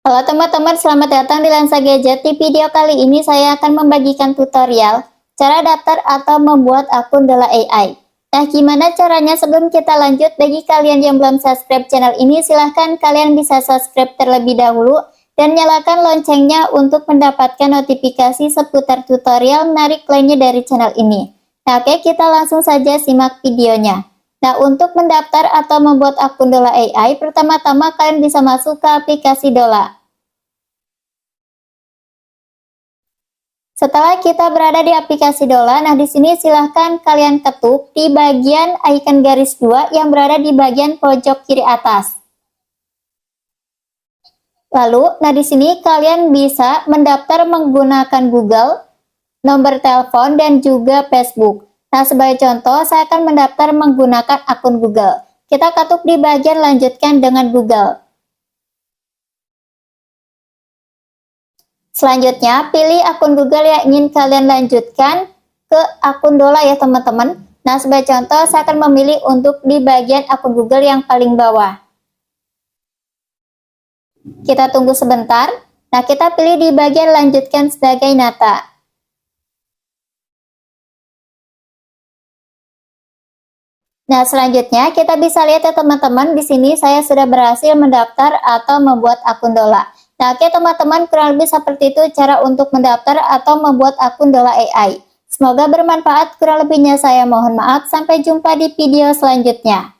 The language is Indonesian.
Halo teman-teman, selamat datang di Lensa Gadget. Di video kali ini saya akan membagikan tutorial cara daftar atau membuat akun Dola AI. Nah, gimana caranya? Sebelum kita lanjut, bagi kalian yang belum subscribe channel ini, silahkan kalian bisa subscribe terlebih dahulu dan nyalakan loncengnya untuk mendapatkan notifikasi seputar tutorial menarik lainnya dari channel ini. Nah, oke, kita langsung saja simak videonya. Nah, untuk mendaftar atau membuat akun Dola AI, pertama-tama kalian bisa masuk ke aplikasi Dola. Setelah kita berada di aplikasi Dola, nah di sini silahkan kalian ketuk di bagian icon garis 2 yang berada di bagian pojok kiri atas. Lalu, nah di sini kalian bisa mendaftar menggunakan Google, nomor telepon, dan juga Facebook. Nah, sebagai contoh, saya akan mendaftar menggunakan akun Google. Kita ketuk di bagian lanjutkan dengan Google. Selanjutnya, pilih akun Google yang ingin kalian lanjutkan ke akun Dola ya teman-teman. Nah, sebagai contoh, saya akan memilih untuk di bagian akun Google yang paling bawah. Kita tunggu sebentar. Nah, kita pilih di bagian lanjutkan sebagai Nata. Nah, selanjutnya kita bisa lihat ya teman-teman, di sini saya sudah berhasil mendaftar atau membuat akun Dola. Nah, oke teman-teman, kurang lebih seperti itu cara untuk mendaftar atau membuat akun Dola AI. Semoga bermanfaat, kurang lebihnya saya mohon maaf. Sampai jumpa di video selanjutnya.